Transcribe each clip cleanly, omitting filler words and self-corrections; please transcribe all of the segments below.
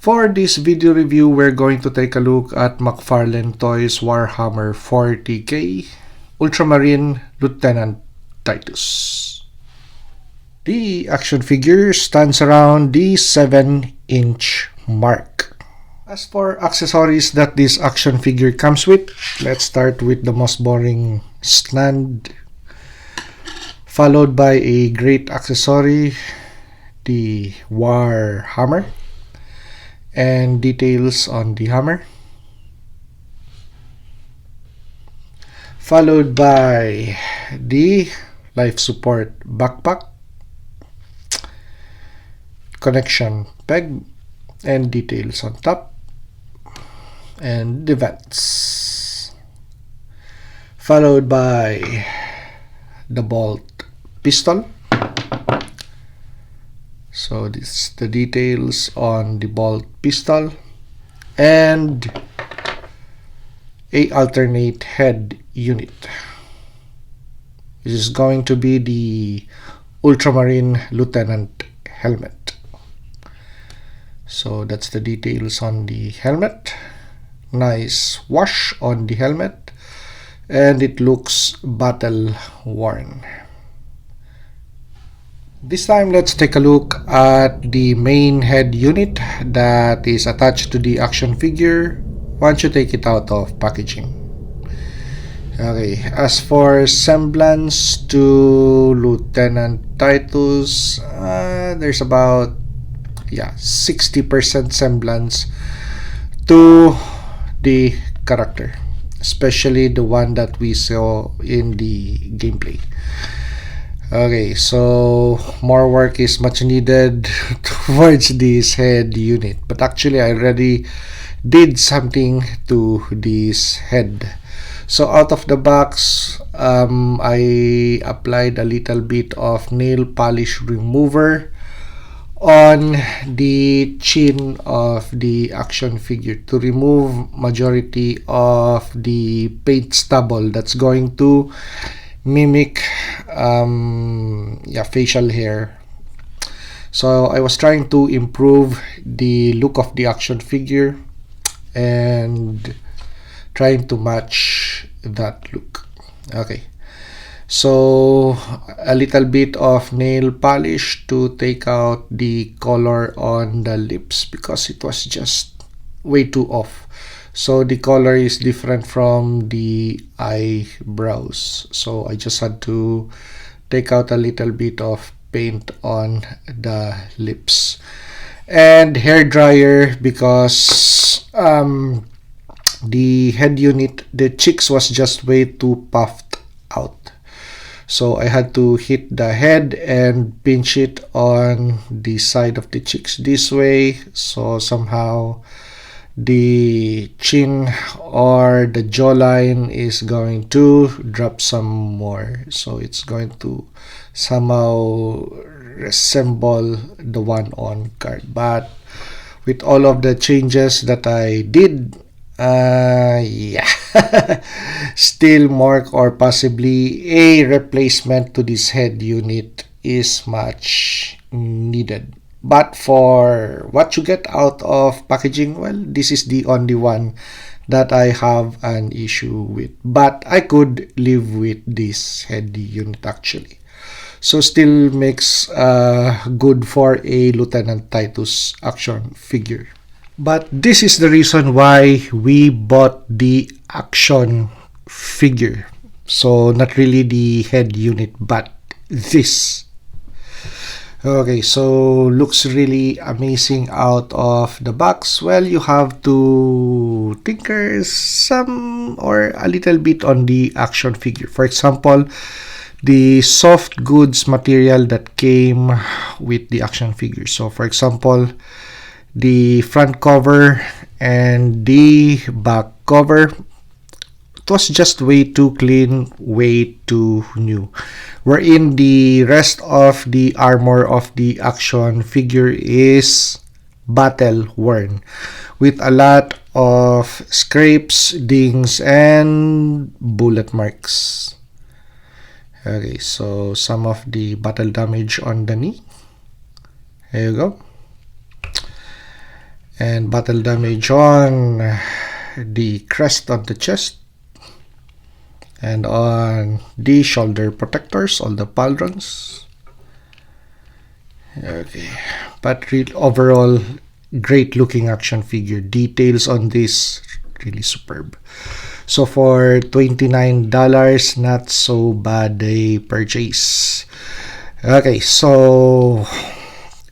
For this video review, we're going to take a look at Mcfarlane Toys Warhammer 40k Ultra Marine Lieutenant Titus. The action figure stands around the 7-inch mark. As for accessories that this action figure comes with, let's start with the most boring stand, followed by a great accessory, the Warhammer, and details on the hammer, followed by the life support backpack, connection peg, and details on top, and the vents, followed by the bolt pistol. So this is the details on the bolt pistol, and a alternate head unit. This is going to be the Ultra Marine Lieutenant helmet. So that's the details on the helmet. Nice wash on the helmet, and it looks battle worn. This time, let's take a look at the main head unit that is attached to the action figure once you take it out of packaging. Okay, as for semblance to Lieutenant Titus, there's about 60% semblance to the character, especially the one that we saw in the gameplay. Okay, so more work is much needed towards this head unit, but actually I already did something to this head. So out of the box, I applied a little bit of nail polish remover on the chin of the action figure to remove majority of the paint stubble that's going to mimic facial hair. So I was trying to improve the look of the action figure and trying to match that look. Okay, so a little bit of nail polish to take out the color on the lips because it was just way too off. So the color is different from the eyebrows. So I just had to take out a little bit of paint on the lips. And hair dryer because the head unit, the cheeks was just way too puffed out. So I had to hit the head and pinch it on the side of the cheeks this way. So somehow the chin or the jawline is going to drop some more, so it's going to somehow resemble the one on card. But with all of the changes that I did, still more or possibly a replacement to this head unit is much needed. But for what you get out of packaging, well, this is the only one that I have an issue with. But I could live with this head unit actually. So still makes good for a Lieutenant Titus action figure. But this is the reason why we bought the action figure. So not really the head unit, but this. Okay, so looks really amazing out of the box. Well, you have to tinker some or a little bit on the action figure. For example, the soft goods material that came with the action figure. So for example, the front cover and the back cover, it was just way too clean, way too new. Wherein the rest of the armor of the action figure is battle worn with a lot of scrapes, dings, and bullet marks. Okay, so some of the battle damage on the knee. There you go. and battle damage on the crest on the chest and on the shoulder protectors, all the pauldrons. Okay, but overall great looking action figure. Details on this really superb. So for $29, not so bad a purchase. Okay, so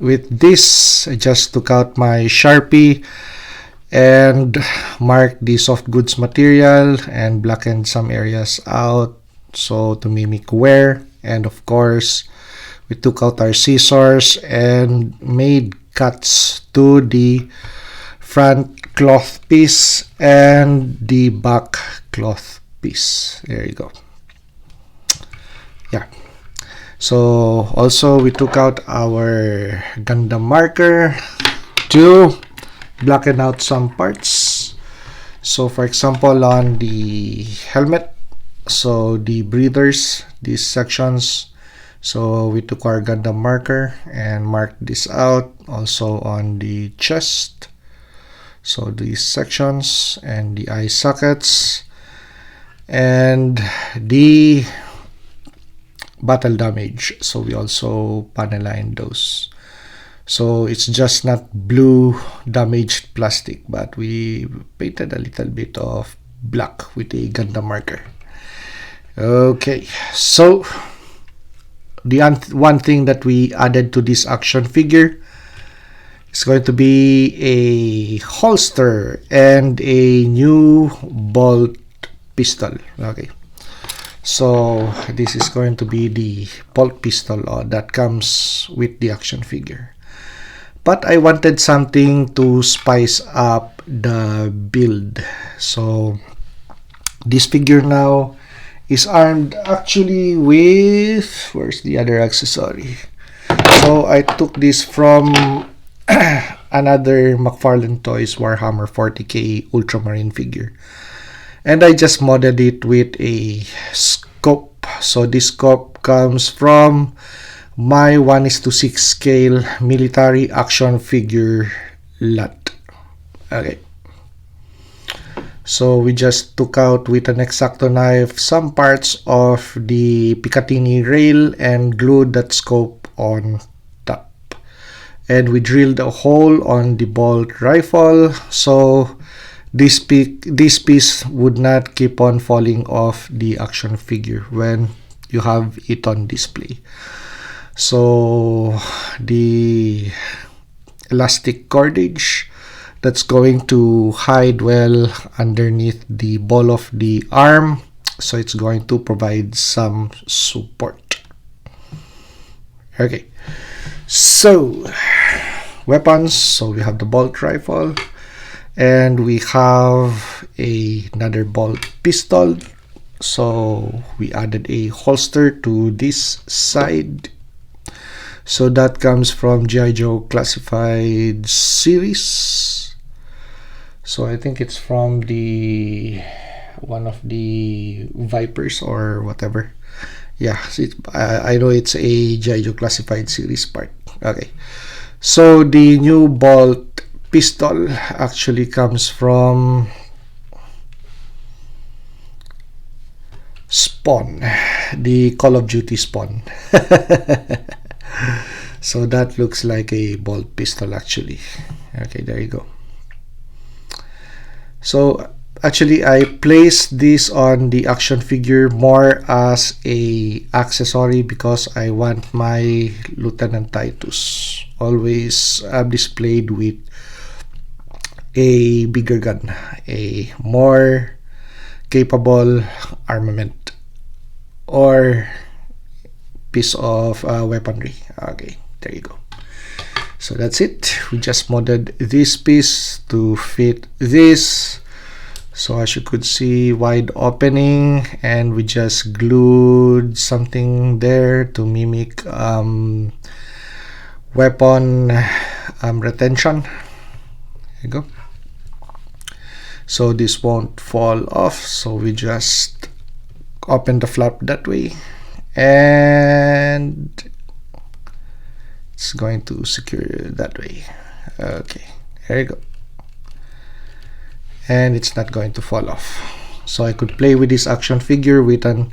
with this, I just took out my Sharpie and marked the soft goods material and blackened some areas out so to mimic wear. And of course, we took out our scissors and made cuts to the front cloth piece and the back cloth piece. There you go. Yeah. So also we took out our Gundam marker to blacken out some parts. So for example, on the helmet, so the breathers, these sections, so we took our Gundam marker and marked this out. Also on the chest, so these sections and the eye sockets and the battle damage, so we also panel lined those. So it's just not blue damaged plastic, but we painted a little bit of black with a Gundam marker. Okay, so the one thing that we added to this action figure is going to be a holster and a new bolt pistol. Okay, so this is going to be the bolt pistol that comes with the action figure. But I wanted something to spice up the build. So this figure now is armed actually with, where's the other accessory? So I took this from another Mcfarlane Toys Warhammer 40k Ultra Marine figure. And I just modded it with a scope. So this scope comes from my 1:6 scale military action figure lot. Okay, so we just took out with an X-Acto knife some parts of the Picatinny rail and glued that scope on top, and we drilled a hole on the bolt rifle so this piece would not keep on falling off the action figure when you have it on display. So the elastic cordage that's going to hide well underneath the ball of the arm, so it's going to provide some support. Okay, so weapons, so we have the bolt rifle and we have another bolt pistol, so we added a holster to this side. So that comes from G.I. Joe Classified series. So I think it's from the one of the Vipers or whatever. Yeah, I know it's a G.I. Joe Classified series part. Okay, so the new bolt pistol actually comes from Spawn, the Call of Duty Spawn. So that looks like a bolt pistol actually. Okay, there you go. So actually I placed this on the action figure more as a accessory because I want my Lieutenant Titus always displayed with a bigger gun, a more capable armament or piece of weaponry. Okay, there you go. So that's it. We just modded this piece to fit this. So as you could see, wide opening, and we just glued something there to mimic weapon retention. There you go. So this won't fall off, so we just open the flap that way and it's going to secure that way. Okay, there you go. and it's not going to fall off. So I could play with this action figure with an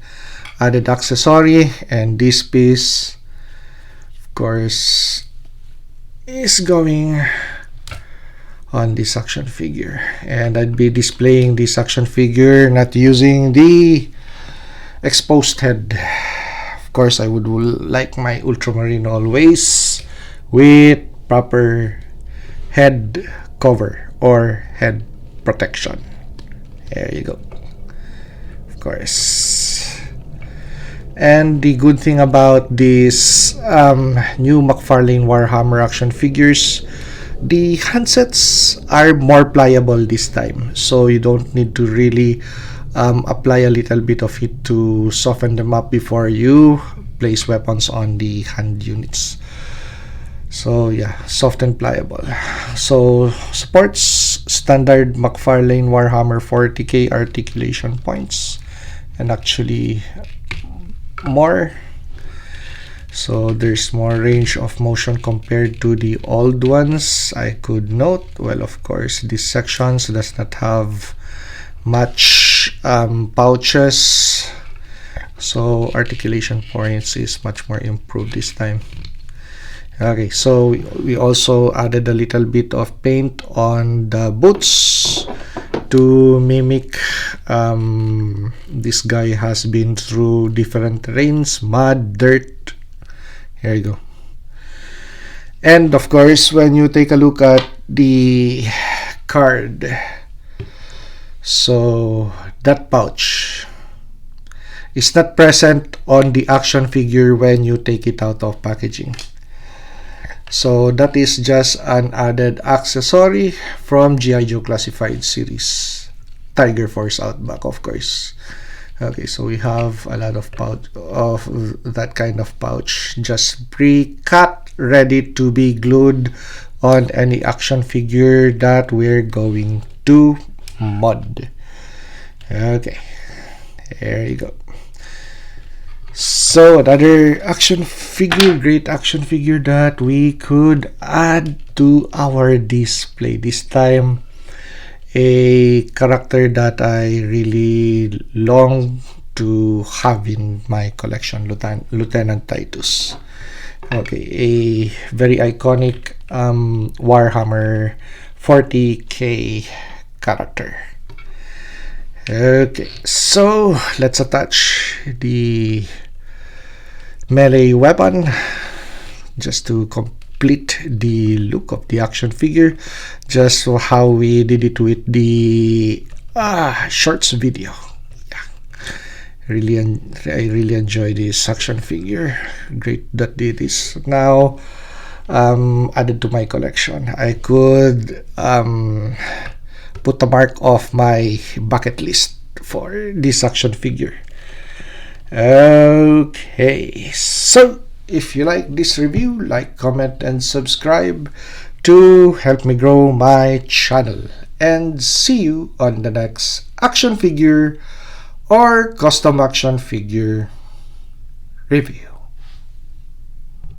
added accessory, and this piece of course is going on this action figure, and I'd be displaying this action figure not using the exposed head. Of course, I would like my Ultramarine always with proper head cover or head protection. There you go. Of course. And the good thing about these new Mcfarlane Warhammer action figures, the handsets are more pliable this time, so you don't need to really apply a little bit of heat to soften them up before you place weapons on the hand units. So yeah, soft and pliable. So supports standard Mcfarlane Warhammer 40k articulation points, and actually more. So there's more range of motion compared to the old ones. I could note, well, of course, these sections does not have much pouches, so articulation points is much more improved this time. Okay, so we also added a little bit of paint on the boots to mimic this guy has been through different terrains, mud, dirt. Here you go. And of course, when you take a look at the card, so that pouch is not present on the action figure when you take it out of packaging. So that is just an added accessory from G.I. Joe Classified series, Tiger Force Outback, of course. Okay, so we have a lot of pouch of that kind of pouch, just pre-cut, ready to be glued on any action figure that we're going to mod. Okay, there you go. So another action figure, great action figure that we could add to our display. This time, a character that I really long to have in my collection, Lieutenant Titus. Okay, a very iconic Warhammer 40k character. Okay, so let's attach the melee weapon just to complete the look of the action figure, just how we did it with the shorts video. I really enjoy this action figure. Great that it is now added to my collection. I could put a mark off my bucket list for this action figure. Okay, so if you like this review, like, comment, and subscribe to help me grow my channel. And see you on the next action figure or custom action figure review.